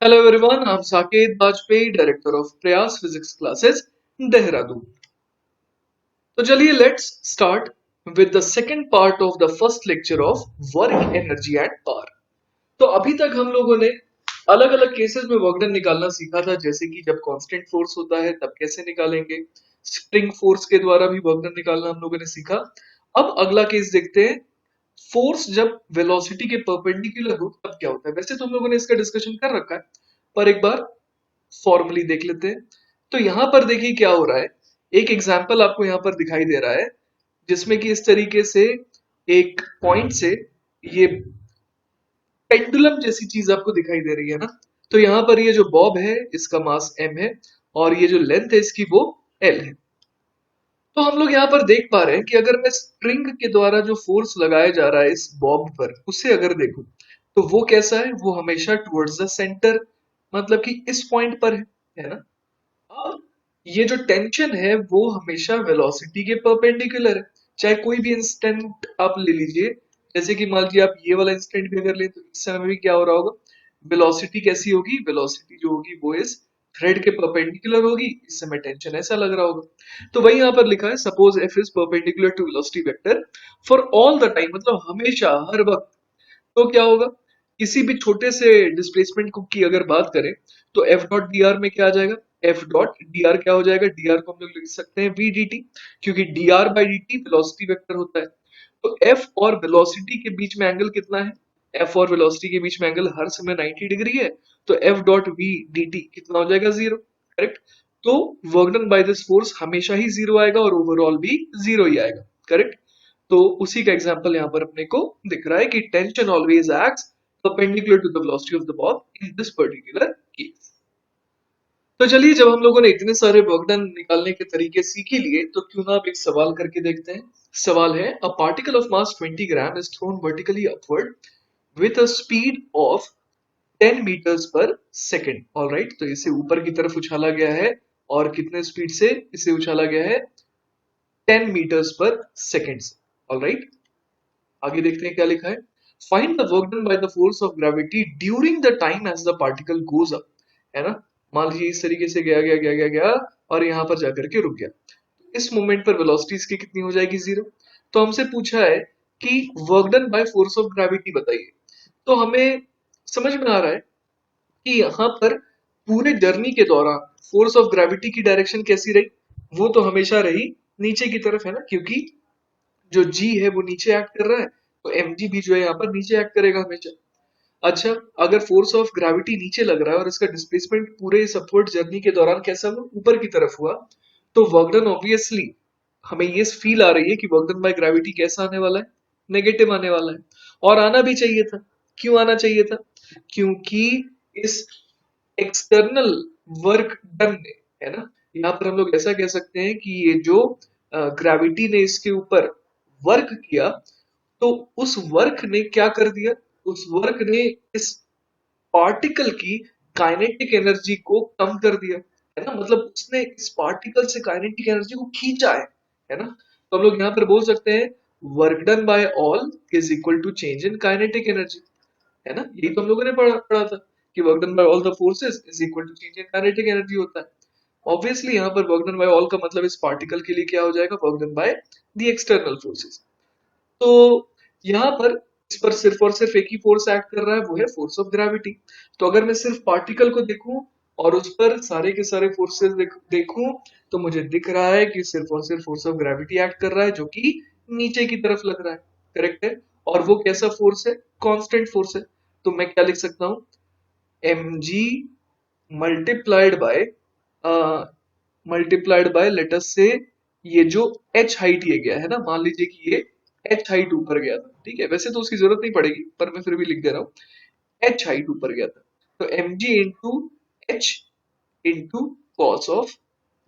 Hello everyone, I'm Saket Vajpayee, director of प्रयास physics classes, Dehradun. तो चलिए let's start with the second part of the first lecture of work energy and power. तो अभी तक हम लोगों ने अलग अलग केसेस में वर्क डन निकालना सीखा था, जैसे कि जब कांस्टेंट फोर्स होता है तब कैसे निकालेंगे। स्प्रिंग फोर्स के द्वारा भी वर्क डन निकालना हम लोगों ने सीखा। अब अगला केस देखते हैं, फोर्स जब वेलोसिटी के परपेंडिकुलर हो तब क्या होता है। वैसे तो हम लोगों ने इसका डिस्कशन कर रखा है, पर एक बार फॉर्मली देख लेते हैं। तो यहां पर देखिए क्या हो रहा है। एक एग्जाम्पल आपको यहां पर दिखाई दे रहा है, जिसमें कि इस तरीके से एक पॉइंट से ये पेंडुलम जैसी चीज आपको दिखाई दे रही है ना। तो यहाँ पर ये जो बॉब है इसका मास m है, और ये जो लेंथ है इसकी वो l है। तो हम लोग यहाँ पर देख पा रहे हैं कि अगर मैं स्प्रिंग के द्वारा जो फोर्स लगाया जा रहा है इस बॉब पर, उसे अगर देखूं तो वो कैसा है, वो हमेशा टुवर्ड्स द सेंटर, मतलब कि इस पॉइंट पर है ना। अब ये जो टेंशन है वो हमेशा वेलोसिटी के परपेंडिकुलर है। चाहे कोई भी इंस्टेंट आप ले लीजिए, जैसे कि मान लीजिए आप ये वाला इंस्टेंट भी अगर ले तो इस समय भी क्या हो रहा होगा, वेलोसिटी कैसी होगी, वेलोसिटी जो होगी वो इस थ्रेड के परपेंडिकुलर होगी। इस समय टेंशन ऐसा लग रहा होगा। तो वही यहाँ पर लिखा है, suppose F is perpendicular to velocity vector for all the time, मतलब हमेशा हर वक्त। तो क्या होगा, किसी भी छोटे से डिस्प्लेसमेंट को की अगर बात करें तो एफ डॉट डी आर में क्या आ जाएगा, एफ डॉट डी आर क्या हो जाएगा, डी आर को हम लोग लिख सकते हैं वी डी टी, क्योंकि D R by D T velocity vector होता है। तो एफ और वेलोसिटी के बीच में एंगल कितना है, एफ और वेलोसिटी के बीच में एंगल हर समय 90 डिग्री है। तो F dot v d t कितना हो जाएगा, जीरो। करेक्ट। तो work done by this force हमेशा ही जीरो आएगा और ओवरऑल भी जीरो ही आएगा। करेक्ट। तो उसी का एग्जांपल यहाँ पर अपने को दिख रहा है कि tension always acts perpendicular to the velocity of the bob in this particular case। तो चलिए, जब हम लोगों ने इतने सारे वर्क डन निकालने के तरीके सीख ही लिए, तो क्यों ना आप एक सवाल करके देखते हैं। सवाल है, a particle of mass 20 gram is thrown vertically upward with a speed of 10 meters per second। All right, तो इसे ऊपर की तरफ उछाला गया है, और कितने स्पीड से इसे उछाला गया है, 10 meters per second से। ऑल राइट, आगे देखते हैं क्या लिखा है। Find the work done by the force of gravity during the time as the particle goes up. है ना, मान लीजिए इस तरीके से गया गया गया गया गया और यहाँ पर जाकर के रुक गया। इस मोमेंट पर वेलोसिटी इसकी कितनी हो जाएगी, जीरो। तो हमसे पूछा है कि work done by force of gravity बताइए। तो हमें समझ में आ रहा है कि यहाँ पर पूरे जर्नी के दौरान फोर्स ऑफ ग्रेविटी की डायरेक्शन कैसी रही, वो तो हमेशा रही नीचे की तरफ, है ना, क्योंकि जो जी है वो नीचे एक्ट कर रहा है, तो एम जी भी जो है यहाँ पर नीचे एक्ट करेगा हमेशा। अच्छा, अगर फोर्स ऑफ ग्रेविटी नीचे लग रहा है और इसका डिस्प्लेसमेंट पूरे इस अपवर्ड जर्नी के दौरान कैसा हुआ, ऊपर की तरफ हुआ, तो वर्क डन ऑब्वियसली हमें ये फील आ रही है कि वर्क डन बाय ग्रेविटी कैसा आने वाला है, नेगेटिव आने वाला है। और आना भी चाहिए था। क्यों आना चाहिए था, क्योंकि इस एक्सटर्नल वर्क डन ने, है ना, यहाँ पर हम लोग ऐसा कह सकते हैं कि ये जो ग्रेविटी ने इसके ऊपर वर्क किया, तो उस वर्क ने क्या कर दिया, उस वर्क ने इस पार्टिकल की काइनेटिक एनर्जी को कम कर दिया। है ना, मतलब उसने इस पार्टिकल से काइनेटिक एनर्जी को खींचा है ना। तो हम लोग यहाँ पर बोल सकते हैं work done by all is equal to change in kinetic energy. है ना, यही तो हम लोगों ने पढ़ा था कि work done by all the forces is equal to change in kinetic energy होता है। ऑब्वियसली यहाँ पर वर्क डन बाय ऑल का मतलब इस पार्टिकल के लिए क्या हो जाएगा, work done by the external forces. तो यहाँ पर इस पर सिर्फ और सिर्फ एक ही फोर्स एक्ट कर रहा है, वो है फोर्स ऑफ ग्रेविटी। तो अगर मैं सिर्फ पार्टिकल को देखूं और उस पर सारे के सारे फोर्सेस देखूं, तो मुझे दिख रहा है कि सिर्फ और सिर्फ फोर्स ऑफ ग्रेविटी एक्ट कर रहा है, जो कि नीचे की तरफ लग रहा है। करेक्ट है। और वो कैसा फोर्स है, कांस्टेंट फोर्स है। तो मैं क्या लिख सकता हूं, m g multiplied by let us से ये जो एच हाइट ये गया है ना, मान लीजिए कि ये एच हाइट ऊपर गया था, ठीक है, वैसे तो उसकी जरूरत नहीं पड़ेगी पर मैं फिर भी लिख दे रहा हूँ, एच हाइट ऊपर गया था। तो m g into h into cos of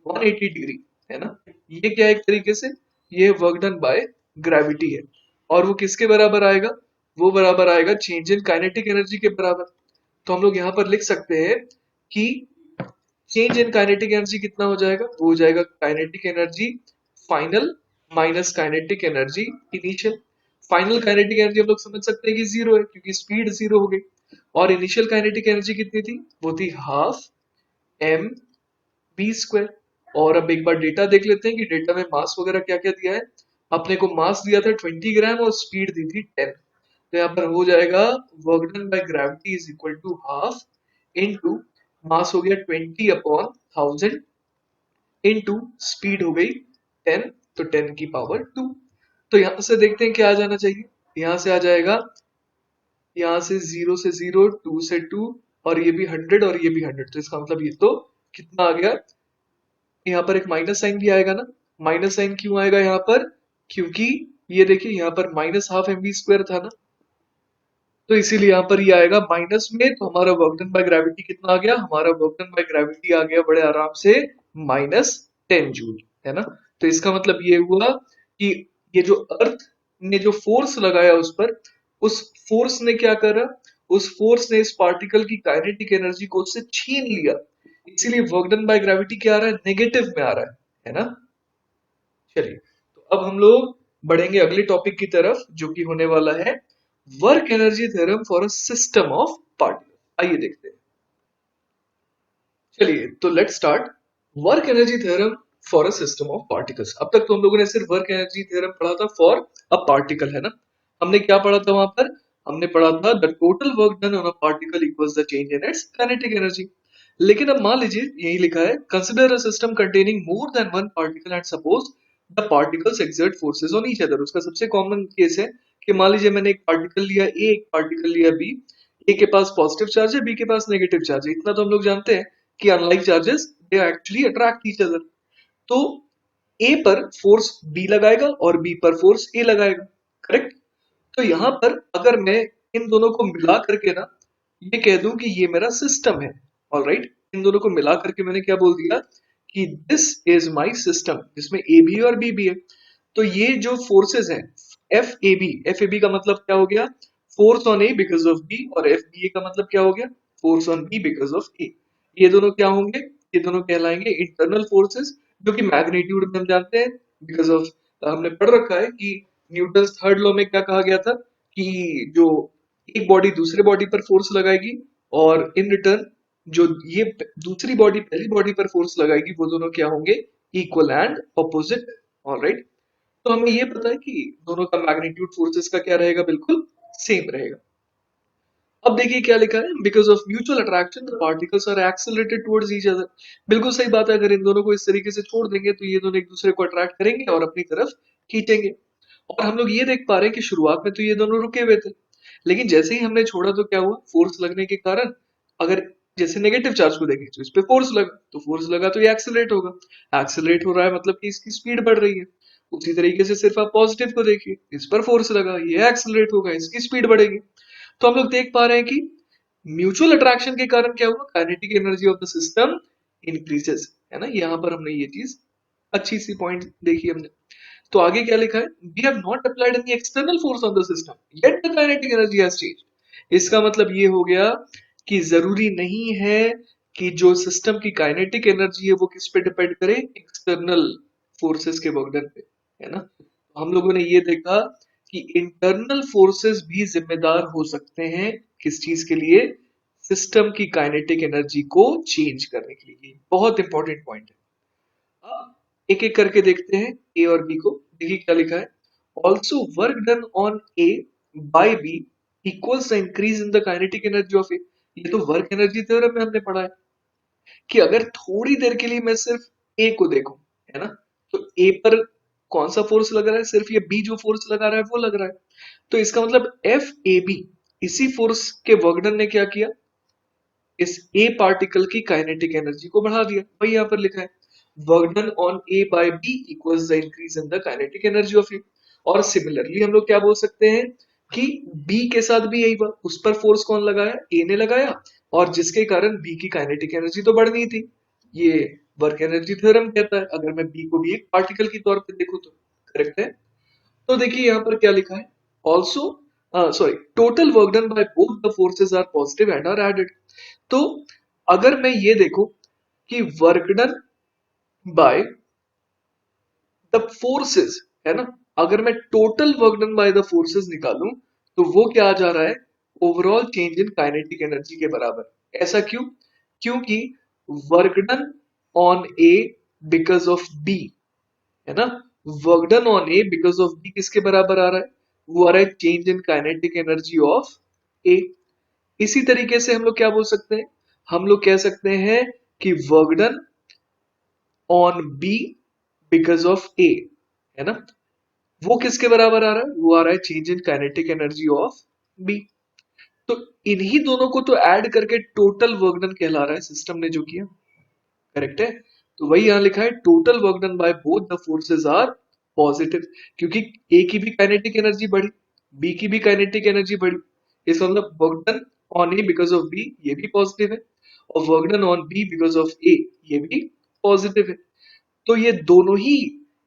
180 degree, है ना। ये क्या है, एक तरीके से ये वर्क डन बाय ग्रेविटी है। और वो किसके बराबर आएगा, वो बराबर आएगा चेंज इन काइनेटिक एनर्जी के बराबर। तो हम लोग यहाँ पर लिख सकते हैं कि चेंज इन काइनेटिक एनर्जी कितना हो जाएगा, वो हो जाएगा kinetic energy final minus kinetic energy initial. Final kinetic energy हम लोग समझ सकते हैं कि जीरो है, क्योंकि स्पीड जीरो हो गई। और इनिशियल काइनेटिक एनर्जी कितनी थी, वो थी हाफ एम बी स्क्वायर। और अब एक बार डेटा देख लेते हैं कि डेटा में मास वगैरह क्या क्या दिया है। अपने को मास दिया था 20 ग्राम और स्पीड दी थी 10। तो यहाँ पर हो जाएगा work done by gravity is equal to half into mass हो गया 20/1000 इनटू स्पीड हो गई 10, तो 10 की पावर 2। तो यहाँ से देखते हैं क्या आ जाना चाहिए। यहाँ से आ जाएगा, यहाँ से 0 से 0, 2 से 2, और ये भी 100 और ये भी 100। तो इसका मतलब ये तो कितना आ गया, यहाँ पर एक माइनस साइन भी आएगा ना। माइनस साइन क्यों आएगा यहाँ पर, क्योंकि ये देखिए यहाँ पर minus half m b square था ना, तो इसीलिए यहाँ पर ये आएगा माइनस में। तो हमारा वर्क डन बाय ग्रेविटी कितना आ गया, हमारा वर्क डन बाय ग्रेविटी आ गया बड़े आराम से -10 जूल, है ना। तो इसका मतलब ये हुआ कि ये जो अर्थ ने जो फोर्स लगाया उस पर, उस फोर्स ने क्या करा, उस फोर्स ने इस पार्टिकल की काइनेटिक एनर्जी को उससे छीन लिया। इसीलिए वर्क डन बाय ग्रेविटी क्या आ रहा है, नेगेटिव में आ रहा है ना। चलिए, तो अब हम लोग बढ़ेंगे अगले टॉपिक की तरफ, जो कि होने वाला है work energy theorem for a system of particle. आइए देखते हैं। चलिए, तो let's start work energy theorem for a system of particles. अब तक तो हम लोगों ने सिर्फ वर्क एनर्जी थ्योरम पढ़ा था फॉर अ पार्टिकल, है ना। हमने क्या पढ़ा था वहां पर, हमने पढ़ा था the total work done on a particle equals the change in its kinetic energy. लेकिन अब मान लीजिए यही लिखा है, consider a system containing more than one particle and suppose the particles exert forces on each other. उसका सबसे common case है कि मान लीजिए मैंने एक पार्टिकल लिया ए, एक पार्टिकल लिया बी। ए के पास पॉजिटिव चार्ज है, बी के पास नेगेटिव चार्ज है। इतना तो हम लोग जानते हैं कि unlike charges they actually attract each other. तो ए पर फोर्स बी लगाएगा और बी पर फोर्स ए लगाएगा, करेक्ट। तो यहां पर अगर मैं इन दोनों को मिला करके ना ये कह दूं कि ये मेरा सिस्टम है, ऑलराइट। इन दोनों को मिला करके मैंने क्या बोल दिया कि दिस इज माय सिस्टम, जिसमें ए भी है और बी भी है। तो ये जो फोर्सेस हैं, एफ ए बी का मतलब क्या हो गया, force on A because of B, और एफ बी ए का मतलब क्या हो गया, force on B because of A. ये दोनों क्या होंगे, ये दोनों कहलाएंगे इंटरनल फोर्सेस, जो कि मैग्नीट्यूड में हम जानते हैं बिकॉज ऑफ, हमने पढ़ रखा है कि न्यूटन थर्ड लॉ में क्या कहा गया था कि जो एक बॉडी दूसरे बॉडी पर फोर्स लगाएगी और इन रिटर्न जो ये दूसरी बॉडी पहली बॉडी पर फोर्स लगाएगी, वो दोनों क्या होंगे, इक्वल एंड ऑपोजिट, ऑलराइट। तो हमें ये पता है कि दोनों का मैग्नीट्यूड फोर्सेस का क्या रहेगा, बिल्कुल सेम रहेगा। अब देखिए क्या लिखा है, because of mutual attraction the particles are accelerated towards each other. बिल्कुल सही बात है, अगर इन दोनों को इस तरीके से छोड़ देंगे तो ये दोनों एक दूसरे को अट्रैक्ट करेंगे और अपनी तरफ खींचेंगे। और हम लोग ये देख पा रहे हैं कि शुरुआत में तो ये दोनों रुके हुए थे, लेकिन जैसे ही हमने छोड़ा तो क्या हुआ, फोर्स लगने के कारण, अगर जैसे नेगेटिव चार्ज को देखें तो इस पे फोर्स लगा, तो फोर्स लगा तो ये एक्सेलरेट होगा। एक्सेलरेट हो रहा है मतलब कि इसकी स्पीड बढ़ रही है। उसी तरीके से सिर्फ आप पॉजिटिव को देखिए, इस पर फोर्स लगा, ये एक्सेलरेट होगा, इसकी स्पीड बढ़ेगी। तो हम लोग देख पा रहे हैं कि म्यूचुअल अट्रैक्शन के कारण क्या हुआ, kinetic energy of the system increases, है ना। यहाँ पर हमने ये चीज अच्छी सी पॉइंट देखी हमने। तो आगे क्या लिखा है, we have not applied any external force on the system yet the kinetic energy has changed. इसका मतलब ये हो गया कि जरूरी नहीं है कि जो सिस्टम की काइनेटिक एनर्जी है वो किस पे डिपेंड करे, एक्सटर्नल फोर्सेस के वर्क डन पे, है ना। हम लोगों ने ये देखा कि इंटरनल फोर्सेस भी जिम्मेदार हो सकते हैं किस चीज के लिए, सिस्टम की काइनेटिक एनर्जी को चेंज करने के लिए। बहुत इंपॉर्टेंट पॉइंट है। अब एक एक करके देखते हैं ए और बी को। देखिए क्या लिखा है, also work done on A by B equals the increase in the kinetic energy of A. ये तो वर्क एनर्जी थ्योरम में हमने पढ़ा है कि अगर थोड़ी देर के लिए मैं सिर्फ ए को देखूं, है ना, तो ए पर कौन सा फोर्स लग रहा है, सिर्फ ये बी जो फोर्स लगा रहा है वो लग रहा है। तो इसका मतलब एफ ए बी, इसी फोर्स के वर्क डन ने क्या किया, इस ए पार्टिकल की काइनेटिक एनर्जी को बढ़ा दिया। वही यहाँ पर लिखा है, work done on A by B equals the increase in the kinetic energy of A. और सिमिलरली हम लोग क्या बोल सकते हैं कि बी के साथ भी यही हुआ, उस पर फोर्स कौन लगाया, ए ने लगाया, और जिसके कारण बी की काइनेटिक एनर्जी तो बढ़नी थी। ये वर्क एनर्जी थ्योरम कहता है, अगर मैं बी को भी एक पार्टिकल की तौर पे देखूं तो, करेक्ट है। तो देखिए यहाँ पर क्या लिखा है, also sorry total work done by both the forces are positive and are added. तो अगर मैं ये देखूं कि work done by the forces, है ना, अगर मैं total work done by the forces निकालूं तो वो क्या आ जा रहा है, overall change in kinetic energy के बराबर। ऐसा क्यों? क्योंकि work done on A because of B, है ना, work done on A because of B किसके बराबर आ रहा है? वो आ रहा है change in kinetic energy of A. इसी तरीके से हम लोग क्या बोल सकते हैं? हम लोग कह सकते हैं कि work done on B because of A, है ना, वो किसके बराबर आ रहा है? वो आ रहा है change in kinetic energy of B. तो इन्हीं दोनों को तो ऐड करके टोटल वर्क डन कहला रहा है सिस्टम ने जो किया। करेक्ट है? तो वही यहां लिखा है total work done by both the forces are positive, क्योंकि ए की भी काइनेटिक एनर्जी बढ़ी, बी की भी काइनेटिक एनर्जी बढ़ी। इसका मतलब work done on A because of B ये भी पॉजिटिव है, और work done on B because of A ये भी पॉजिटिव है। तो ये दोनों ही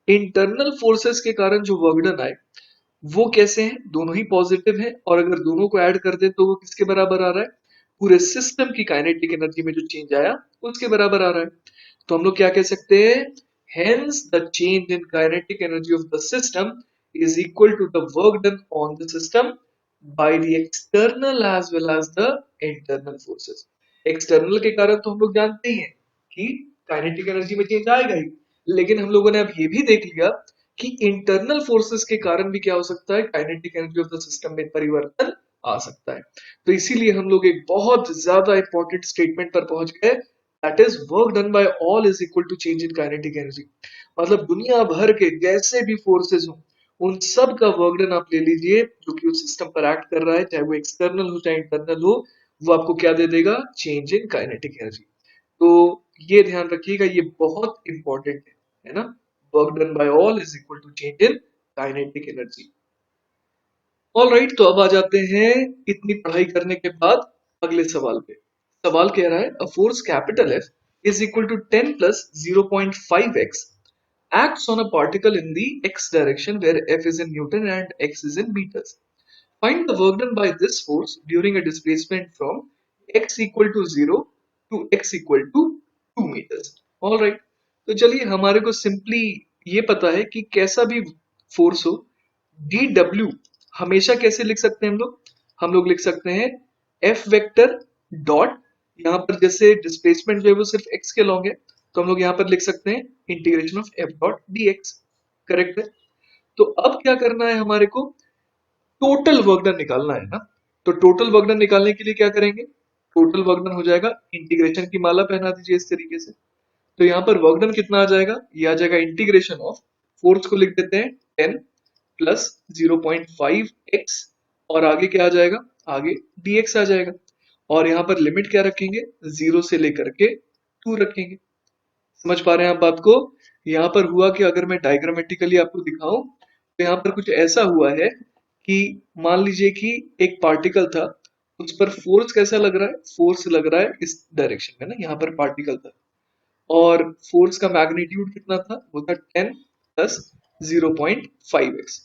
इंटरनल फोर्सेस के कारण जो वर्क डन आए वो कैसे हैं? दोनों ही पॉजिटिव हैं, और अगर दोनों को ऐड कर दे तो वो किसके बराबर आ रहा है? पूरे सिस्टम की काइनेटिक एनर्जी में जो चेंज आया उसके बराबर आ रहा है। तो हम लोग क्या कह सकते हैं? Hence the change in kinetic energy of the system is equal to the work done on the system by the external as well as the internal forces। External के कारण तो हम लोग जानते ही हैं कि काइनेटिक एनर्जी में चेंज आएगा ही, लेकिन हम लोगों ने अब ये भी देख लिया कि इंटरनल फोर्सेस के कारण भी क्या हो सकता है? Kinetic energy of the system में परिवर्तन आ सकता है। तो इसीलिए हम लोग एक बहुत ज्यादा इंपॉर्टेंट स्टेटमेंट पर पहुंच गए, that is work done by all is equal to change in kinetic energy. मतलब दुनिया भर के जैसे भी फोर्सेस हो उन सब का वर्क डन आप ले लीजिए जो कि उस सिस्टम पर एक्ट कर रहा है, चाहे वो एक्सटर्नल हो चाहे इंटरनल हो, वो आपको क्या दे देगा? Change in kinetic energy. तो ये ध्यान रखिएगा, ये बहुत इंपॉर्टेंट है ना। Work done by all is equal to change in kinetic energy. All right, तो अब आ जाते हैं इतनी पढ़ाई करने के बाद अगले सवाल पे। सवाल कह रहा है a force capital F is equal to 10 plus 0.5x acts on a particle in the x direction where f is in newton and x is in meters. Find the work done by this force during a displacement from x equal to 0 to x equal to 2 meters. All right, तो चलिए हमारे को simply ये पता है कि कैसा भी फोर्स हो, डी डब्ल्यू हमेशा कैसे लिख सकते हैं हम लोग? हम लोग लिख सकते हैं एफ वेक्टर डॉट, यहाँ पर जैसे डिस्प्लेसमेंट जो है वो सिर्फ एक्स के लॉन्ग है, तो हम लोग यहाँ पर लिख सकते हैं integration of F dot D x. Correct है? तो अब क्या करना है हमारे को? टोटल वर्क डन निकालना है ना। तो टोटल वर्क डन निकालने के लिए क्या करेंगे? टोटल वर्क डन हो जाएगा, इंटीग्रेशन की माला पहना दीजिए इस तरीके से। तो यहाँ पर वर्क डन कितना आ जाएगा? ये आ जाएगा इंटीग्रेशन ऑफ, फोर्स को लिख देते हैं 10 प्लस 0.5x, और आगे क्या आ जाएगा? आगे dx आ जाएगा, और यहाँ पर लिमिट क्या रखेंगे? 0 से लेकर के 2 रखेंगे। समझ पा रहे हैं आप बात को? यहाँ पर हुआ कि अगर मैं डायग्रामेटिकली आपको दिखाऊं तो यहाँ पर कुछ ऐसा हुआ है कि मान लीजिए कि एक पार्टिकल था, उस पर फोर्स कैसा लग रहा है? फोर्स लग रहा है इस डायरेक्शन में ना, यहाँ पर पार्टिकल था, और फोर्स का मैग्नीट्यूड कितना था? वो था 10 प्लस 0.5x,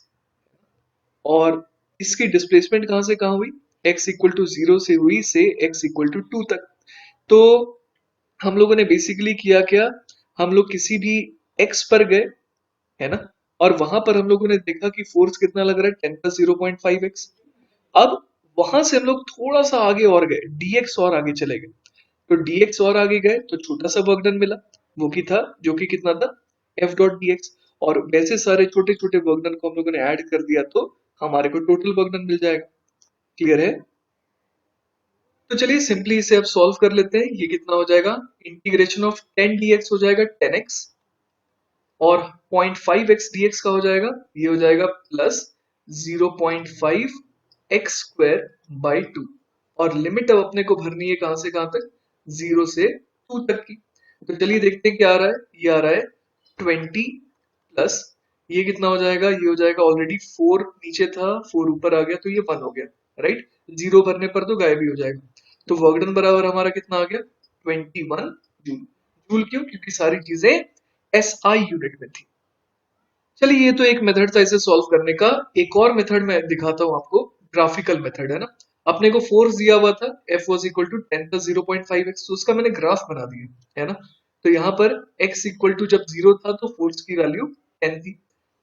और इसकी डिस्प्लेसमेंट कहां से कहां हुई? x इक्वल टू 0 से हुई से x इक्वल टू 2 तक। तो हम लोगों ने बेसिकली किया क्या? हम लोग किसी भी x पर गए, है ना, और वहां पर हम लोगों ने देखा कि फोर्स कितना लग रहा है? 10 प्लस 0.5x। अब वहां से हम लोग थोड़ा सा आगे और गए, dx और आगे चले गए। तो dx और आगे गए तो छोटा सा वर्क डन मिला, वो की था जो कि कितना था? f dot dx। और वैसे सारे छोटे छोटे वर्क डन को हम लोगों ने ऐड कर दिया तो हमारे को टोटल वर्क डन मिल जाएगा। क्लियर है? तो चलिए सिंपली इसे अब सॉल्व कर लेते हैं। ये कितना हो जाएगा? इंटीग्रेशन ऑफ 10 dx हो जाएगा 10x, और 0.5x dx का हो जाएगा, ये हो जाएगा प्लस 0.5 एक्स स्क्वायर बाई 2, और लिमिट अब अपने को भरनी है कहां से कहां तक? 0 से 2 तक की। तो चलिए देखते हैं क्या आ रहा है। ये आ रहा है 20 प्लस, ये कितना हो जाएगा? ये हो जाएगा ऑलरेडी 4 नीचे था, 4 ऊपर आ गया तो ये 1 हो गया, राइट। 0 भरने पर तो गायब ही हो जाएगा। तो वर्क डन बराबर हमारा कितना आ गया? 21 जूल। जूल क्यों? क्योंकि सारी चीजें एसआई यूनिट में थी। चलिए ये तो एक मेथड था इसे सॉल्व करने का। एक और मेथड मैं दिखाता हूं आपको, ग्राफिकल मेथड है ना। अपने को फोर्स दिया हुआ था F was equal to 10 plus 0.5x, तो उसका मैंने ग्राफ बना दिया, है ना। तो यहाँ पर x इक्वल टू जब 0 था तो फोर्स की वैल्यू 10 थी,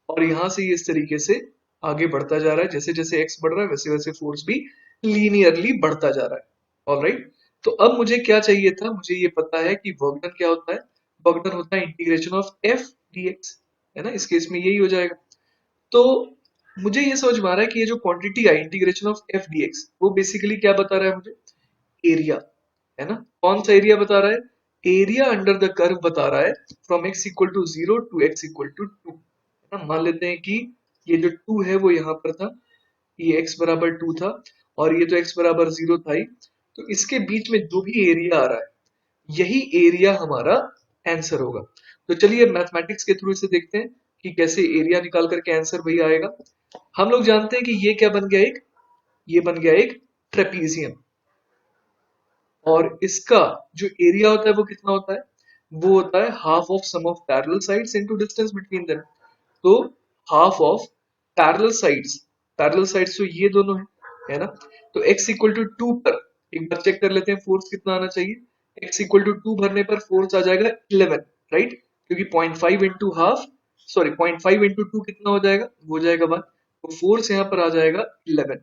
और यहाँ से ये इस तरीके से आगे बढ़ता जा रहा है, जैसे जैसे x बढ़ रहा है वैसे वैसे फोर्स भी लीनियरली बढ़ता जा रहा है। ऑलराइट, तो अब मुझे क्या चाहिए था, मुझे ये पता है कि वर्क डन क्या होता है। वर्क डन होता है इंटीग्रेशन ऑफ एफ डीएक्स, है ना, इस केस में यही हो जाएगा। तो मुझे ये समझ में आ रहा है कि ये जो quantity I integration of F dx, वो बेसिकली क्या बता रहा है मुझे, एरिया, है ना। कौन सा एरिया बता रहा है, एरिया अंडर द कर्व बता रहा है, from x equal to 0 to x equal to 2। मान लेते हैं कि ये जो 2 है वो यहाँ पर था, ये x बराबर 2 था, और ये तो x बराबर 0 था ही। तो इसके बीच में जो भी एरिया आ रहा है, यही एरिया हमारा आंसर होगा। तो चलिए मैथमेटिक्स के थ्रू इसे देखते हैं कि कैसे एरिया निकाल करके आंसर वही आएगा। हम लोग जानते हैं कि ये क्या बन गया, एक, ये बन गया एक ट्रेपीजियम, और इसका जो एरिया होता है वो कितना होता है, वो होता है half of sum of parallel sides into distance between them. तो हाफ ऑफ पैरेलल साइड्स तो ये दोनों है ना। तो x इक्वल टू 2 पर एक बार चेक कर लेते हैं फोर्स कितना आना चाहिए। x इक्वल टू 2 भरने पर फोर्स आ जाएगा 11, राइट, क्योंकि 0.5 इंटू हाफ, सॉरी 0.5 इंटू 2 कितना हो जाएगा, वो हो जाएगा 1। तो फोर्स यहाँ पर आ जाएगा 11,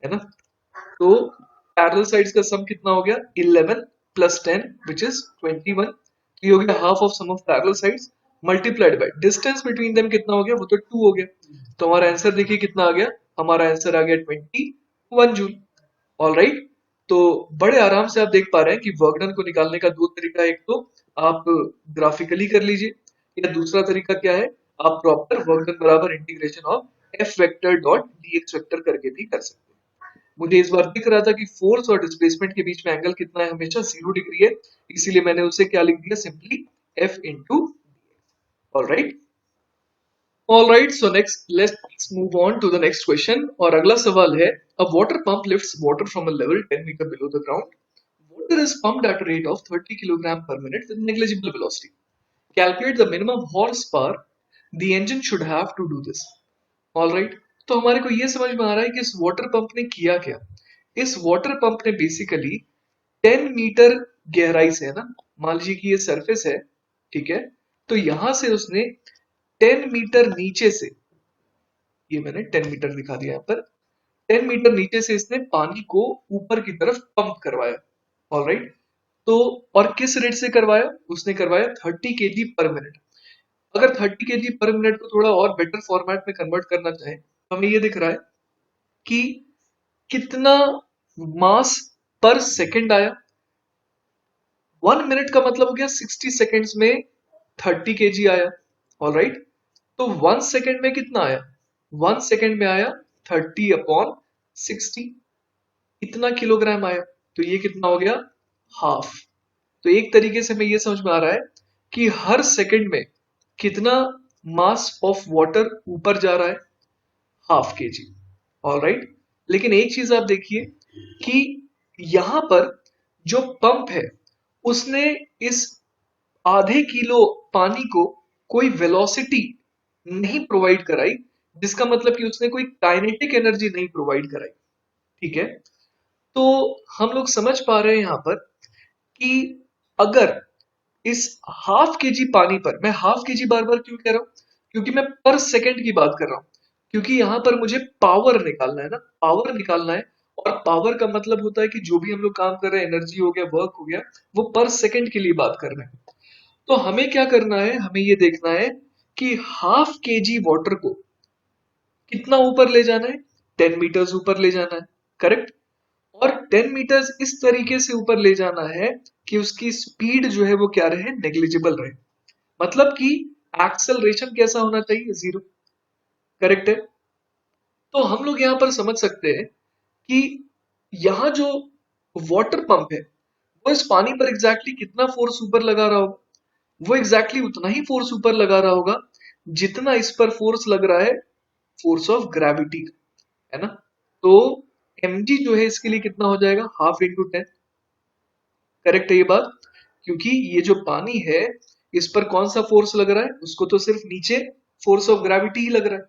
है ना। तो पैरेलल साइड्स का सम कितना हो गया, 11 प्लस 10 विच इज 21। तो ये हो गया half of sum of parallel sides multiplied by distance between them, कितना हो गया, वो तो 2 हो गया। तो हमारा आंसर देखिए कितना आ गया, हमारा आंसर आ गया 21 जूल। ऑल राइट, तो बड़े आराम से आप देख पा रहे हैं कि वर्क डन को निकालने का दो तरीका है। एक तो आप ग्राफिकली कर लीजिए, या दूसरा तरीका क्या है, आप प्रॉपर वर्क डन बराबर integration of F vector dot dx vector करके भी कर सकते हैं। मुझे इस बार दिख रहा था कि फोर्स और डिस्प्लेसमेंट के बीच में एंगल कितना है, हमेशा 0 डिग्री है, इसीलिए मैंने उसे क्या लिख दिया, simply F into. All right, all right, so next let's move on to the next question. और अगला सवाल है, a water pump lifts water from a level 10 meter below the ground. Water is pumped at a rate of 30 kilogram per minute with negligible velocity. Calculate the minimum horsepower the engine should have to do this. All right, तो हमारे को ये समझ में आ रहा है कि इस वाटर पंप ने किया क्या। इस वाटर पंप ने बेसिकली 10 मीटर गहराई से, है ना, मान लीजिए कि ये सरफेस है, ठीक है, तो यहां से उसने 10 मीटर नीचे से, ये मैंने 10 मीटर दिखा दिया यहाँ पर, 10 मीटर नीचे से इसने पानी को ऊपर की तरफ पंप करवाया। ऑलराइट, तो और किस रेट से करवाया, उसने करवाया 30 केजी पर मिनट। अगर 30 केजी पर मिनट को थोड़ा और बेटर फॉर्मेट में कन्वर्ट करना चाहें, तो हमें ये दिख रहा है कि कितना मास पर सेकंड आया। 1 मिनट का मतलब हो गया 60 सेकेंड्स में 30 केजी आया। ऑलराइट, तो 1 सेकेंड में कितना आया, 1 सेकेंड में आया 30 अपॉन 60, इतना किलोग्राम आया। तो ये कितना हो गया, हाफ। तो एक तरीके से हमें ये समझ में आ रहा है कि हर सेकंड में कितना मास ऑफ वाटर ऊपर जा रहा है, हाफ के जी। ऑल राइट, लेकिन एक चीज आप देखिए कि यहां पर जो पंप है उसने इस आधे किलो पानी को कोई वेलोसिटी नहीं प्रोवाइड कराई, जिसका मतलब कि उसने कोई काइनेटिक एनर्जी नहीं प्रोवाइड कराई, ठीक है। तो हम लोग समझ पा रहे हैं यहां पर कि अगर इस हाफ के जी पानी पर, मैं हाफ के जी बार बार क्यों कह रहा हूं, क्योंकि मैं पर सेकंड की बात कर रहा हूं, क्योंकि यहां पर मुझे पावर निकालना है ना, पावर निकालना है। और पावर का मतलब होता है कि जो भी हम लोग काम कर रहे हैं, एनर्जी हो गया, वर्क हो गया, वो पर सेकंड के लिए बात कर रहे हैं। तो हमें क्या करना है, हमें ये देखना है कि हाफ के जी वाटर को कितना ऊपर ले जाना है, 10 मीटर्स ऊपर ले जाना है, करेक्ट। और 10 मीटर्स इस तरीके से ऊपर ले जाना है कि उसकी स्पीड जो है वो क्या रहे, नेग्लिजिबल रहे, मतलब कि एक्सेलरेशन कैसा होना चाहिए, 0, करेक्ट है। तो हम लोग यहां पर समझ सकते हैं कि यहां जो वाटर पंप है वो इस पानी पर एग्जैक्टली कितना फोर्स ऊपर लगा रहा होगा, वो एग्जैक्टली उतना ही फोर्स ऊपर लगा रहा होगा जितना इस पर फोर्स लग रहा है, फोर्स ऑफ ग्रेविटी, है ना। तो mg जो है इसके लिए कितना हो जाएगा, हाफ इंटू 10, करेक्ट है ये बात, क्योंकि ये जो पानी है इस पर कौन सा फोर्स लग रहा है, उसको तो सिर्फ नीचे फोर्स ऑफ ग्रेविटी ही लग रहा है।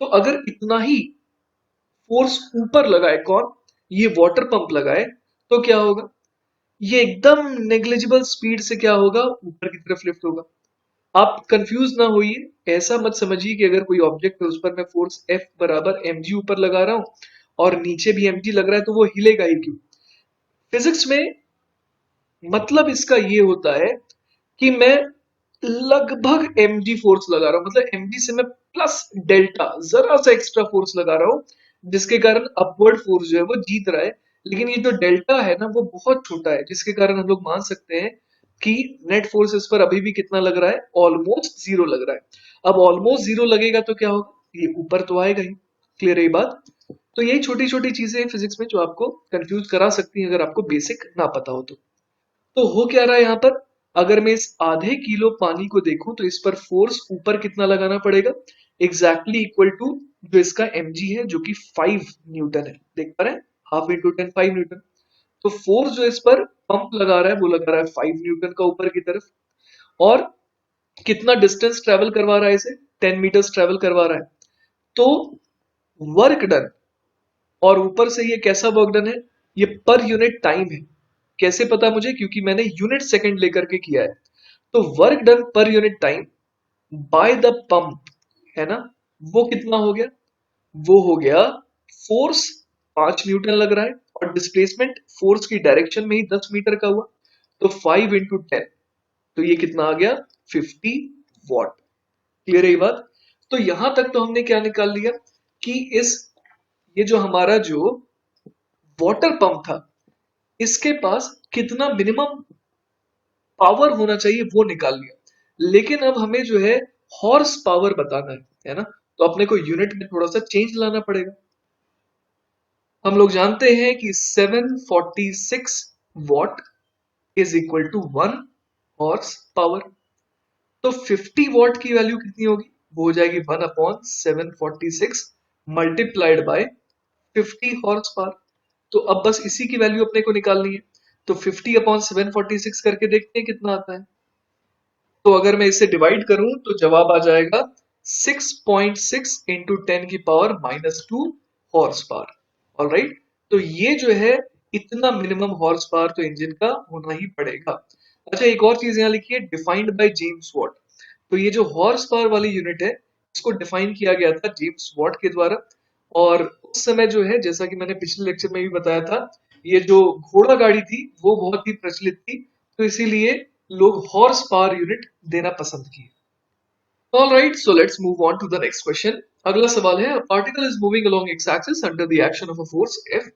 तो अगर इतना ही फोर्स ऊपर लगाए कौन, ये वाटर पंप लगाए, तो क्या होगा, ये एकदम नेग्लिजिबल स्पीड से क्या होगा, ऊपर की तरफ लिफ्ट होगा। आप कंफ्यूज ना होइए, ऐसा मत समझिए कि अगर कोई ऑब्जेक्ट है उस पर मैं फोर्स F बराबर mg ऊपर लगा रहा हूं और नीचे भी mg लग रहा है तो वो हिलेगा ही क्यों? फिजिक्स में मतलब इसका ये होता है कि मैं लगभग mg फोर्स लगा रहा हूं, मतलब mg से मैं प्लस डेल्टा जरा सा एक्स्ट्रा फोर्स लगा रहा हूं, जिसके कारण अपवर्ड फोर्स जो है वो जीत रहा है। लेकिन ये जो डेल्टा है ना वो बहुत छोटा है, जिसके कारण हम लोग मान सकते हैं कि नेट फोर्स इस पर अभी भी कितना लग रहा है, ऑलमोस्ट जीरो लग रहा है। अब ऑलमोस्ट जीरो लगेगा तो क्या होगा, ये ऊपर तो आएगा ही। क्लियर है ये बात? तो यही छोटी छोटी चीजें हैं फिजिक्स में जो आपको कंफ्यूज करा सकती हैं अगर आपको बेसिक ना पता हो तो हो क्या रहा है यहाँ पर, अगर मैं इस आधे किलो पानी को देखूं तो इस पर फोर्स ऊपर कितना लगाना पड़ेगा, एग्जैक्टली इक्वल टू जो इसका mg है जो कि 5 न्यूटन है। देख पा रहे हैं, हाफ इंटू 10 5 न्यूटन। तो फोर्स जो इस पर पंप लगा रहा है वो लगा रहा है 5 न्यूटन का ऊपर की तरफ। और कितना डिस्टेंस ट्रेवल करवा रहा है इसे, 10 मीटर्स ट्रेवल करवा रहा है। तो वर्क डन, और ऊपर से ये कैसा वर्क डन है, ये पर यूनिट टाइम है। कैसे पता मुझे, क्योंकि मैंने यूनिट सेकंड लेकर के किया है। तो work done per unit time by the pump है ना, वो कितना हो गया, वो हो गया फोर्स 5 न्यूटन लग रहा है और डिस्प्लेसमेंट फोर्स की डायरेक्शन में ही 10 मीटर का हुआ, तो 5 इंटू 10, तो ये कितना आ गया, 50 वॉट। क्लियर है ये बात? तो यहां तक तो हमने क्या निकाल लिया कि इस ये जो हमारा जो वाटर पंप था इसके पास कितना मिनिमम पावर होना चाहिए वो निकाल लिया। लेकिन अब हमें जो है हॉर्स पावर बताना है ना, तो अपने को यूनिट में थोड़ा सा चेंज लाना पड़ेगा। हम लोग जानते हैं कि 746 watt is equal to 1 horse power. तो 50 वॉट की वैल्यू कितनी होगी, वो हो जाएगी 1/746 मल्टीप्लाइड बाय 50 हॉर्स पावर। तो अब बस इसी की वैल्यू अपने को निकालनी है। तो 50/746 करके देखते हैं कितना आता है। तो अगर मैं इसे डिवाइड करूं तो जवाब आ जाएगा 6.6 इंटू 10 की पावर -2 हॉर्स पावर। ऑलराइट, तो ये जो है इतना मिनिमम हॉर्स पावर तो इंजन का होना ही पड़ेगा। अच्छा, एक और चीज यहाँ लिखी है, डिफाइंड बाय जेम्स वॉट। तो ये जो हॉर्स पावर वाली यूनिट है इसको डिफाइन किया गया था जेम्स वॉट के द्वारा। और उस समय जो है, जैसा कि मैंने पिछले लेक्चर में भी बताया था, ये जो घोड़ा गाड़ी थी वो बहुत ही प्रचलित थी, तो इसीलिए लोग हॉर्स पावर यूनिट देना पसंद किए। Alright, so let's move on to the next question. अगला सवाल है, a particle is moving along x-axis under the action of a force F,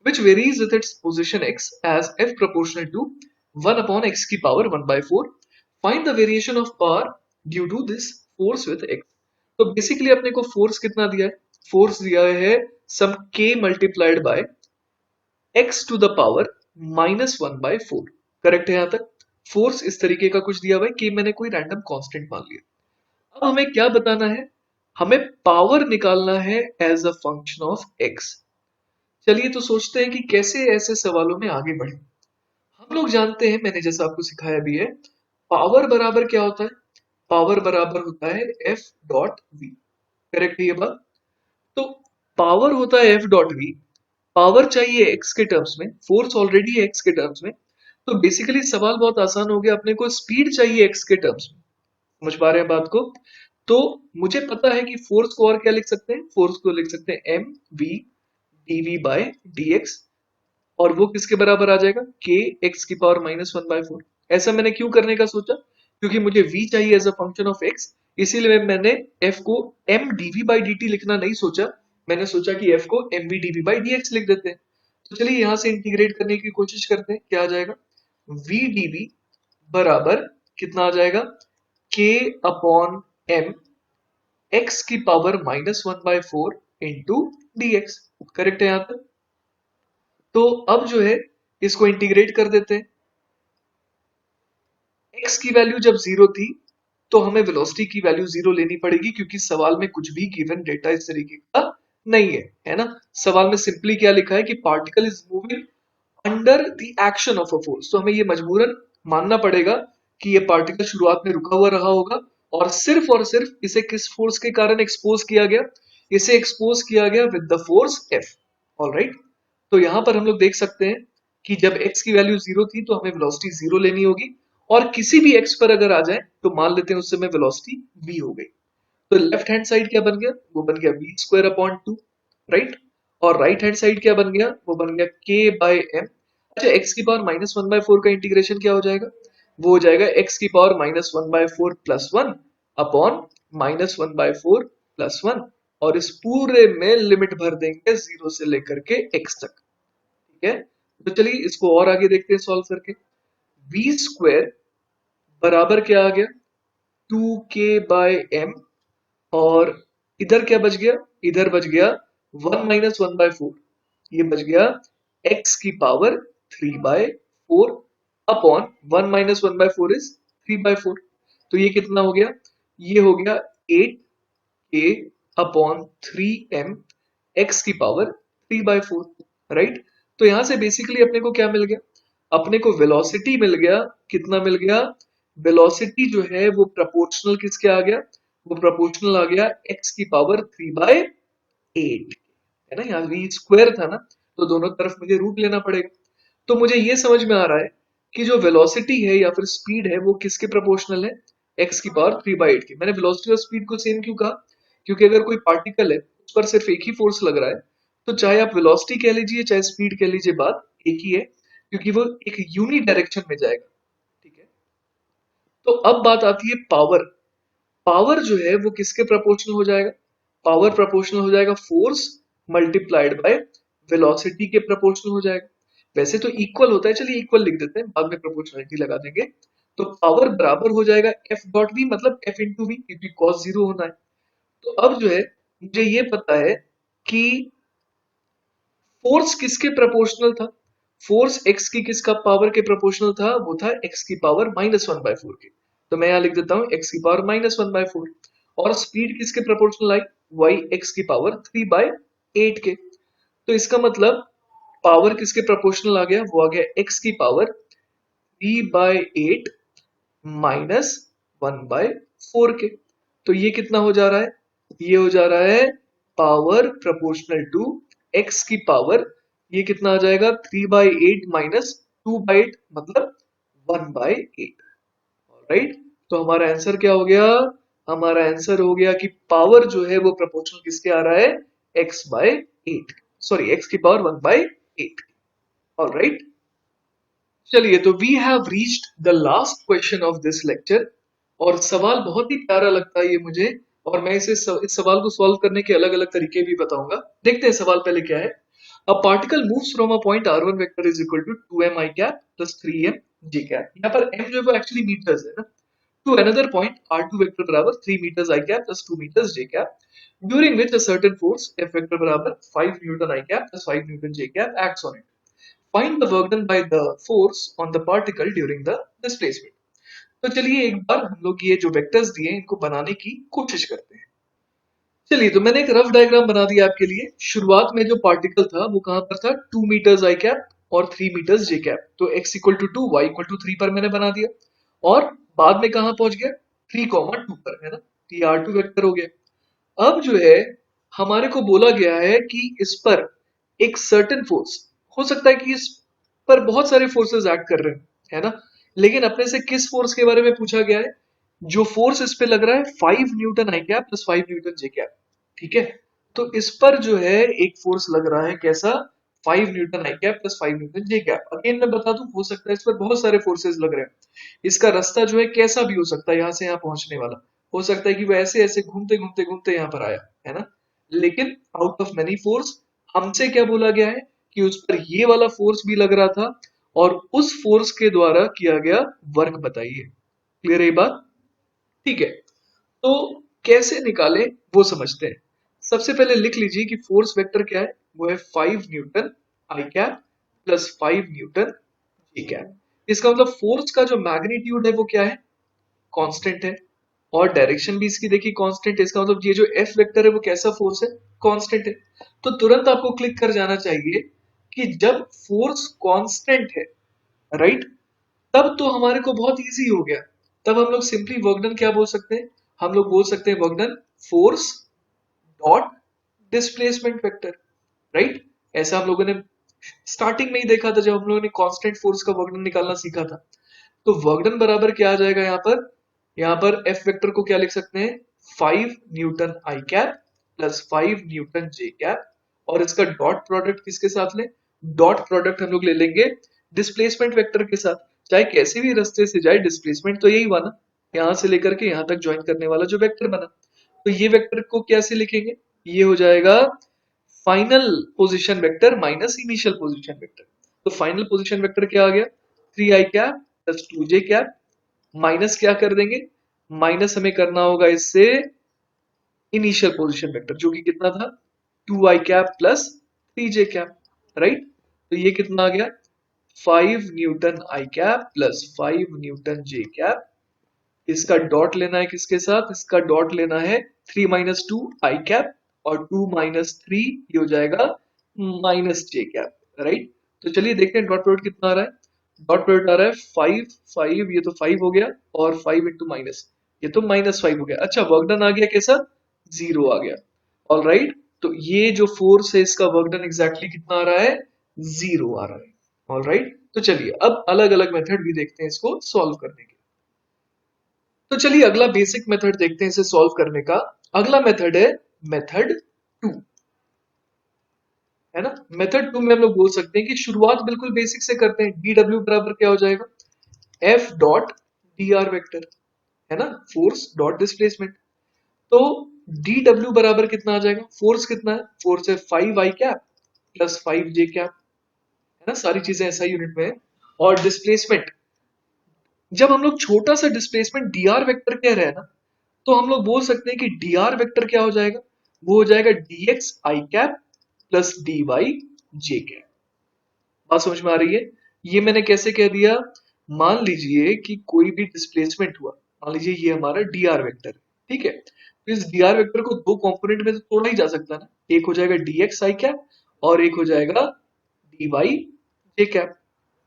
which varies with its position x as F proportional to 1/x की power 1/4. Find the variation of power due to this force with x. तो basically अपने को force कितना दिया है, force दिया है some k multiplied by x to the power -1/4। Correct है यहाँ तक? फोर्स इस तरीके का कुछ दिया हुआ है, k मैंने कोई रैंडम कांस्टेंट मान लिया। अब हमें क्या बताना है, हमें पावर निकालना है as a function of x. चलिए तो सोचते हैं कि कैसे ऐसे सवालों में आगे बढ़े। हम लोग जानते हैं, मैंने जैसा आपको सिखाया भी है, पावर बराबर क्या होता है, पावर बराबर होता है एफ डॉट वी। करेक्ट है ये बात? तो पावर होता है एफ डॉट वी, पावर चाहिए एक्स के टर्म्स में, फोर्स ऑलरेडी है एक्स के टर्म्स में, तो बेसिकली सवाल बहुत आसान हो गया, अपने को स्पीड चाहिए एक्स के टर्म्स में। समझ पा रहे हैं बात को? तो मुझे पता है कि फोर्स को और क्या लिख सकते हैं, फोर्स को लिख सकते हैं m v dv by d x, और वो किसके बराबर आ जाएगा, के एक्स की पावर -1/4। ऐसा मैंने क्यों करने का सोचा, क्योंकि मुझे v चाहिए as a function of x, इसीलिए मैंने f को m dv बाई dt लिखना नहीं सोचा, मैंने सोचा कि f को m v dv by dx लिख देते हैं। तो चलिए यहां से इंटीग्रेट करने की कोशिश करते हैं, क्या आ जाएगा, v dv बराबर कितना आ जाएगा, k अपॉन m x की power -1/4 into D x. Correct है यहां तक? तो अब जो है इसको इंटीग्रेट कर देते हैं। x की वैल्यू जब जीरो थी तो हमें वेलोसिटी की वैल्यू जीरो लेनी पड़ेगी, क्योंकि सवाल में कुछ भी गिवन डेटा इस तरीके का नहीं है ना। सवाल में सिंपली क्या लिखा है कि particle is moving under the action of a force, तो हमें ये मजबूरन मानना पड़ेगा कि ये पार्टिकल शुरुआत में रुका हुआ रहा होगा और सिर्फ इसे किस फोर्स के कारण एक्सपोज किया गया, इसे एक्सपोज किया गया with the force F। Alright, तो यहां पर हम लोग देख सकते हैं कि जब x की वैल्यू जीरो थी तो हमें वेलोसिटी जीरो लेनी होगी, और किसी भी x पर अगर आ जाए तो मान लेते हैं उस समय वेलोसिटी v हो गई। तो लेफ्ट हैंड साइड क्या बन गया, वो बन गया v स्क्वायर अपॉन 2, राइट। और राइट हैंड साइड क्या बन गया, वो बन गया k बाय m। अच्छा x की पावर -1/4 का इंटीग्रेशन क्या हो जाएगा, वो हो जाएगा x की पावर -1/4 प्लस 1 अपॉन -1/4 प्लस 1, और इस पूरे में लिमिट भर देंगे 0 से लेकर के x तक। ठीक है, तो चलिए इसको और आगे देखते हैं सॉल्व करके। v स्क्वायर बराबर क्या आ गया, 2k बाय m, और इधर क्या बच गया, इधर बच गया 1 - 1/4, ये बच गया x की पावर 3/4 अपॉन 1 - 1/4 इज 3/4। तो ये कितना हो गया, ये हो गया 8k अपॉन 3m x की पावर 3/4, राइट। तो यहां से बेसिकली अपने को क्या मिल गया, अपने को वेलोसिटी मिल गया, कितना मिल गया, वेलोसिटी जो है वो प्रोपोर्शनल किसके आ गया, वो प्रोपोर्शनल आ गया x की पावर 3/8, है ना, यहाँ v स्क्वायर था ना, तो दोनों तरफ मुझे रूट लेना पड़ेगा। तो मुझे ये समझ में आ रहा है कि जो वेलोसिटी है या फिर स्पीड है वो किसके प्रोपोर्शनल है, x की पावर 3/8 के। मैंने वेलोसिटी और स्पीड को सेम क्यों कहा, क्योंकि अगर कोई पार्टिकल है उस पर सिर्फ एक ही फोर्स लग रहा है, तो चाहे आप वेलोसिटी कह लीजिए चाहे स्पीड कह लीजिए, बात एक ही है, क्योंकि वो एक यूनि डायरेक्शन में जाएगा। ठीक है, तो अब बात आती है पावर। पावर जो है वो किसके प्रोपोर्शनल हो जाएगा, पावर प्रोपोर्शनल हो जाएगा फोर्स मल्टीप्लाइड बाय वेलोसिटी के प्रोपोर्शनल हो जाएगा। वैसे तो इक्वल होता है, चलिए इक्वल लिख देते हैं, बाद में प्रोपोर्शनलिटी लगा देंगे। तो पावर बराबर हो जाएगा एफ डॉट वी, मतलब एफ इंटू वी, क्योंकि कॉस जीरो होना है। तो अब जो है मुझे ये पता है कि फोर्स किसके प्रोपोर्शनल था, फोर्स एक्स की किसका पावर के प्रोपोर्शनल था, वो था एक्स की पावर -1/4 के। तो मैं यहां लिख देता हूं एक्स की पावर -1/4। और स्पीड किसके प्रोपोर्शनल आई, वाई एक्स की पावर 3/8 के। तो इसका मतलब पावर किसके प्रोपोर्शनल आ गया, वो आ गया एक्स की पावर 3/8 -1/4 के। तो ये कितना हो जा रहा है, ये हो जा रहा है पावर प्रोपोर्शनल टू एक्स की पावर, ये कितना आ जाएगा 3/8 -2/8, मतलब 1/8, राइट। तो हमारा आंसर क्या हो गया, हमारा आंसर हो गया कि पावर जो है वो प्रोपोर्शनल किसके आ रहा है, x/8, सॉरी x की पावर 1/8। ऑलराइट, चलिए तो we have reached the last question of this lecture. और सवाल बहुत ही प्यारा लगता है ये मुझे, और मैं इस सवाल को सॉल्व करने के अलग अलग तरीके भी बताऊंगा। देखते हैं सवाल पहले क्या है। A particle moves from a point r1 vector is equal to 2m I cap plus 3m j cap. यहाँ पर m जो है वो एक्चुअली मीटर्स है ना। To another point r2 vector बराबर 3 meters I cap plus 2 meters j cap, during which a certain force f vector बराबर 5 Newton I cap plus 5 Newton j cap acts on it. Find the work done by the force on the particle during the displacement। तो चलिए एक बार हम लोग ये जो vectors दिए हैं इनको बनाने की कोशिश करते हैं। चलिए तो मैंने एक रफ डायग्राम बना दिया आपके लिए। शुरुआत में जो पार्टिकल था वो कहां पर था, 2 meters I कैप और 3 meters j कैप। तो x equal to 2 y equal to 3 पर मैंने बना दिया, और बाद में कहां पहुंच गया 3, 2 पर, है ना। तो ये r2 वेक्टर हो गया। अब जो है हमारे को बोला गया है कि इस पर एक सर्टेन फोर्स, हो सकता है कि इस पर बहुत सारे फोर्सेस एक्ट कर रहे हैं, है ना, लेकिन अपने से किस फोर्स के बारे में पूछा गया है, जो फोर्स इस पे लग रहा है 5 Newton I cap plus 5 Newton j cap. ठीक है, तो इस पर जो है एक फोर्स लग रहा है कैसा, 5 Newton I cap plus 5 Newton j cap. Again मैं बता दूं, हो सकता है इस पर बहुत सारे फोर्सेस लग रहे हैं, इसका रास्ता जो है कैसा भी हो सकता है, यहाँ से यहाँ पहुंचने वाला हो सकता है कि वो ऐसे ऐसे घूमते घूमते घूमते यहाँ पर आया, है ना। लेकिन आउट ऑफ मेनी फोर्स हमसे क्या बोला गया है कि उस पर ये वाला फोर्स भी लग रहा था, और उस फोर्स के द्वारा किया गया वर्क बताइए। क्लियर है ये बात, ठीक है। तो कैसे निकालें वो समझते हैं। सबसे पहले लिख लीजिए कि फोर्स वेक्टर क्या है, वो है 5 Newton I cap plus 5 Newton J cap. इसका मतलब फोर्स का जो मैग्नीट्यूड है वो क्या है, कांस्टेंट है, और डायरेक्शन भी इसकी देखिए कांस्टेंट है। इसका मतलब ये जो एफ वेक्टर है वो कैसा फोर्स है, कांस्टेंट है। तो तुरंत आपको क्लिक कर जाना चाहिए कि जब फोर्स कांस्टेंट है, राइट, तब तो हमारे को बहुत इजी हो गया। तब हम लोग सिंपली वर्क डन क्या बोल सकते हैं, हम लोग बोल सकते हैं work done force dot displacement vector, right. ऐसा हम लोगों ने स्टार्टिंग में ही देखा था जब हम लोगों ने कांस्टेंट फोर्स का वर्क डन निकालना सीखा था। तो वर्क डन बराबर क्या आ जाएगा यहाँ पर, यहाँ पर एफ वेक्टर को क्या लिख सकते हैं, 5 Newton I cap plus 5 Newton J cap, और इसका डॉट प्रोडक्ट किसके साथ लें? डॉट प्रोडक्ट हम लोग ले लेंगे डिस्प्लेसमेंट वेक्टर के साथ। चाहे कैसे भी रास्ते से जाए, डिस्प्लेसमेंट तो यही बना, यहां से लेकर के यहां तक ज्वाइन करने वाला जो वेक्टर बना। तो ये वेक्टर को कैसे लिखेंगे? ये हो जाएगा final position vector minus initial position vector. तो फाइनल पोजीशन वेक्टर क्या आ गया? 3i cap plus 2j cap, minus क्या कर देंगे? माइनस हमें करना होगा इससे इनिशियल पोजीशन वेक्टर, जो कि कितना था? 2i cap plus 3j cap, right. तो ये कितना आ गया? 5 Newton i cap plus 5 Newton j cap. इसका डॉट लेना है किसके साथ? इसका डॉट लेना है 3 - 2 i कैप, और 2 - 3 ये हो जाएगा -j कैप, राइट। तो चलिए देखते हैं डॉट प्रोडक्ट कितना आ रहा है। डॉट प्रोडक्ट आ रहा है 5 5, ये तो 5 हो गया, और 5 इंटू माइनस, ये तो -5 हो गया। अच्छा, वर्क डन आ गया कैसा? 0 आ गया। ऑल राइट, तो ये जो फोर्स है इसका वर्क डन एग्जैक्टली कितना आ रहा है? 0 आ रहा है। ऑल राइट, तो चलिए अब अलग अलग मेथड भी देखते हैं इसको सॉल्व करने के। तो चलिए अगला बेसिक मेथड देखते हैं इसे सॉल्व करने का। अगला मेथड है मेथड 2, है ना। मेथड 2 में हम लोग बोल सकते हैं कि शुरुआत बिल्कुल बेसिक से करते हैं। डी डब्ल्यू बराबर क्या हो जाएगा? F dot D R vector, है ना, फोर्स डॉट डिस्प्लेसमेंट। तो डी डब्ल्यू बराबर कितना आ जाएगा? फोर्स कितना है? फोर्स है 5i cap plus 5j cap, है ना, सारी चीजें ऐसा यूनिट में है। और डिस्प्लेसमेंट, जब हम लोग छोटा सा डिस्प्लेसमेंट डी आर वेक्टर कह रहे हैं ना, तो हम लोग बोल सकते हैं कि डी आर वेक्टर क्या हो जाएगा? वो हो जाएगा डी एक्स आई कैप प्लस डी वाई जे कैप। बात समझ में आ रही है? ये मैंने कैसे कह दिया? मान लीजिए कि कोई भी डिस्प्लेसमेंट हुआ, मान लीजिए ये हमारा डी आर वेक्टर है, ठीक है। तो इस डी आर वेक्टर को दो कंपोनेंट में तो तोड़ा ही जा सकता है ना। एक हो जाएगा डी एक्स आई कैप और एक हो जाएगा डी वाई जे कैप।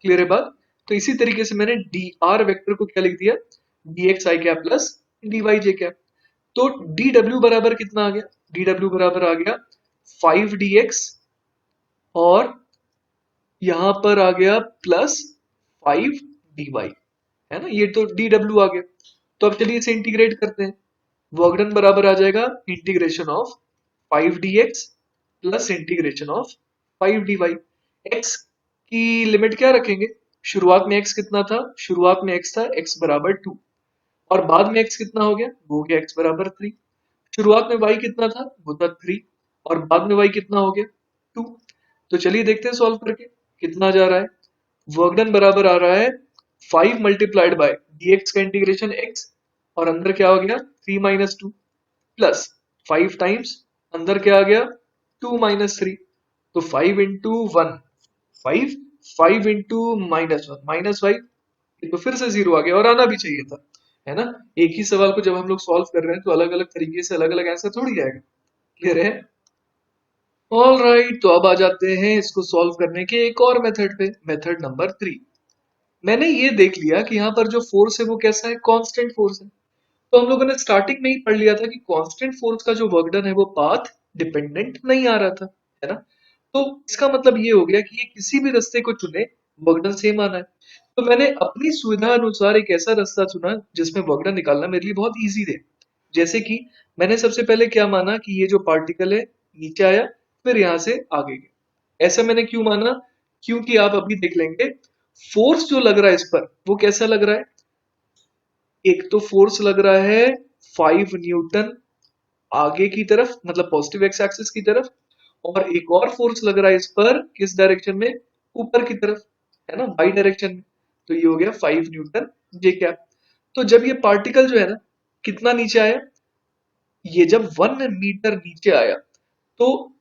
क्लियर है बात? तो इसी तरीके से मैंने डी आर वेक्टर को क्या लिख दिया? डी एक्स आई कैप प्लस डी वाई जे कैप। तो डी डब्ल्यू बराबर कितना आ गया? डी डब्ल्यू बराबर आ गया 5 dx, और यहां पर आ गया प्लस 5 dy, है ना। ये तो डी डब्ल्यू आ गया। तो अब चलिए इसे इंटीग्रेट करते हैं। वर्क डन बराबर आ जाएगा integration of 5 dx plus integration of 5 dy। x की लिमिट क्या रखेंगे? शुरुआत में x कितना था? शुरुआत में x था x बराबर 2, और बाद में x कितना हो गया? वो हो गया x बराबर 3। शुरुआत में y कितना था? वो था 3, और बाद में y कितना हो गया? 2। तो चलिए देखते हैं सॉल्व करके कितना जा रहा है। वर्क डन बराबर आ रहा है 5 मल्टीप्लाइड बाय dx का इंटीग्रेशन x, और अंदर क्या हो गया? 3 - 2 प्लस 5 टाइम्स अंदर क्या आ गया? 2 - 3। तो 5 × 1 5, 5 × -1 -5, तो फिर से 0 आ गया, और आना भी चाहिए था, है ना। एक ही सवाल को जब हम लोग सॉल्व कर रहे हैं तो अलग अलग तरीके से अलग अलग आंसर थोड़ी आएगा। क्लियर है? ऑल राइट, तो अब आ जाते हैं इसको सॉल्व करने के एक और मेथड पे, मेथड नंबर 3। मैंने ये देख लिया कि यहाँ पर जो फोर्स है वो कैसा है? कांस्टेंट फोर्स है। तो हम लोगों ने स्टार्टिंग में ही पढ़ लिया था कि कांस्टेंट फोर्स का जो वर्क डन है वो पाथ डिपेंडेंट नहीं आ रहा था, है ना। तो इसका मतलब ये हो गया कि ये किसी भी रास्ते को चुने, वर्क डन सेम आना है। तो मैंने अपनी सुविधा अनुसार एक ऐसा रास्ता चुना जिसमें वर्क डन निकालना मेरे लिए बहुत इजी रहे। जैसे कि मैंने सबसे पहले क्या माना कि ये जो पार्टिकल है नीचे आया, फिर यहां से आगे गया। ऐसा मैंने क्यों माना? क्योंकि आप अभी देख लेंगे फोर्स जो लग रहा है इस पर वो कैसा लग रहा है। एक तो फोर्स लग रहा है 5 न्यूटन आगे की तरफ, मतलब पॉजिटिव एक्स एक्सिस की तरफ, और एक और फोर्स लग रहा है इस पर किस डायरेक्शन में? ऊपर की तरफ, है ना, बाई डायरेक्शन में। तो ये हो गया 5 न्यूटन जे कैप। तो जब ये पार्टिकल जो है ना, कितना नीचे आया? ये जब 1 मीटर नीचे आया, तो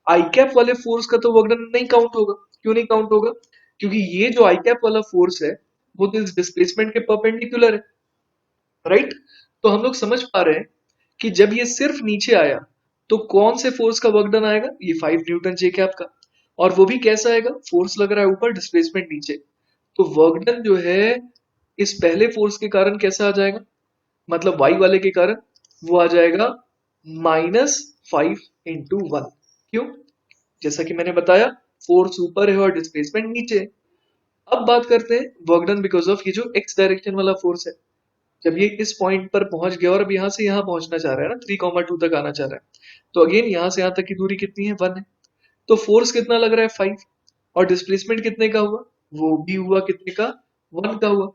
आई कैप वाले फोर्स का तो वर्क डन नहीं काउंट होगा। क्यों नहीं काउंट होगा? क्योंकि ये जो आई कैप वाला फोर्स है वो तो इस डिस्प्लेसमेंट के परपेंडिकुलर है, राइट। तो हम लोग समझ पा रहे हैं कि जब ये सिर्फ नीचे आया तो कौन से फोर्स का वर्क डन आएगा? ये 5 न्यूटन जे कैप का। और वो भी कैसा आएगा? फोर्स लग रहा है ऊपर, डिस्प्लेसमेंट नीचे। तो वर्क डन जो है इस पहले फोर्स के कारण कैसा आ जाएगा? मतलब वाई वाले के कारण वो आ जाएगा -5 × 1। क्यों? जैसा कि मैंने बताया, फोर्स ऊपर है और डिस्प्लेसमेंट नीचे है। अब बात करते हैं वर्क डन बिकॉज ऑफ ये जो एक्स डायरेक्शन वाला फोर्स है। जब ये इस पॉइंट पर पहुंच गया और अब यहां से यहां पहुंचना चाह रहा है ना, 3, 2 तक आना चाह रहा है, तो अगेन यहां से यहां तक की दूरी कितनी है? 1 है। तो फोर्स कितना लग रहा है 5 और डिस्प्लेसमेंट कितने का हुआ, वो भी हुआ कितने का 1 का हुआ।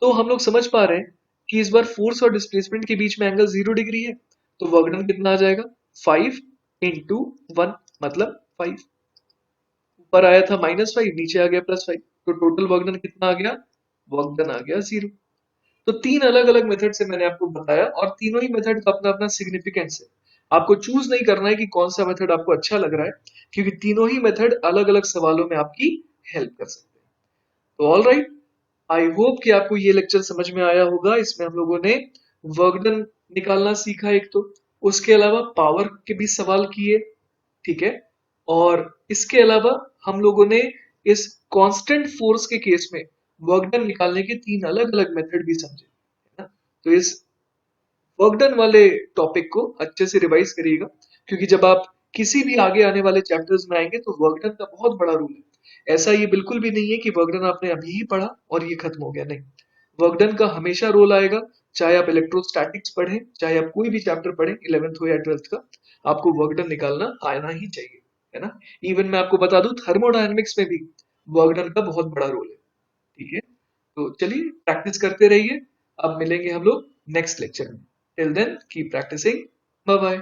तो हम लोग समझ पा रहे हैं कि इस बार फोर्स और डिस्प्लेसमेंट के बीच में एंगल 0 डिग्री है, तो वर्क डन कितना आ जाएगा 5 इंटू 1 मतलब 5। ऊपर आया था -5, नीचे आ गया +5, तो टोटल वर्क डन कितना आ गया, वर्क डन आ गया 0। तो तीन अलग अलग मेथड से मैंने आपको बताया और तीनों ही मेथड का अपना अपना सिग्निफिकेंस है। आपको चूज नहीं करना है कि कौन सा मेथड आपको अच्छा लग रहा है, क्योंकि तीनों ही मेथड अलग अलग सवालों में आपकी हेल्प कर सकते हैं। तो ऑल राइट, आई होप कि आपको ये लेक्चर समझ में आया होगा। इसमें हम लोगों ने वर्क डन निकालना सीखा एक तो, उसके अलावा पावर के भी सवाल किए, ठीक है, और इसके अलावा हम लोगों ने इस कांस्टेंट फोर्स के केस में वर्क डन निकालने के तीन अलग अलग मेथड भी समझे, है ना। तो इस वर्क डन वाले टॉपिक को अच्छे से रिवाइज करिएगा, क्योंकि जब आप किसी भी आगे आने वाले चैप्टर्स में आएंगे तो वर्क डन का बहुत बड़ा रोल है। ऐसा ये बिल्कुल भी नहीं है कि वर्क डन आपने अभी ही पढ़ा और ये खत्म हो गया, नहीं। वर्क डन का हमेशा रोल आएगा, चाहे आप इलेक्ट्रोस्टैटिक्स पढ़ें, चाहे आप कोई भी चैप्टर पढ़ें 11th हो या 12th का, आपको वर्क डन निकालना आना ही चाहिए, है ना। इवन मैं आपको बता दूं थर्मोडायनेमिक्स में भी वर्क डन का बहुत बड़ा रोल है, ठीक है। तो चलिए प्रैक्टिस करते रहिए, अब मिलेंगे हम लोग नेक्स्ट लेक्चर में। Till then keep practising, bye bye.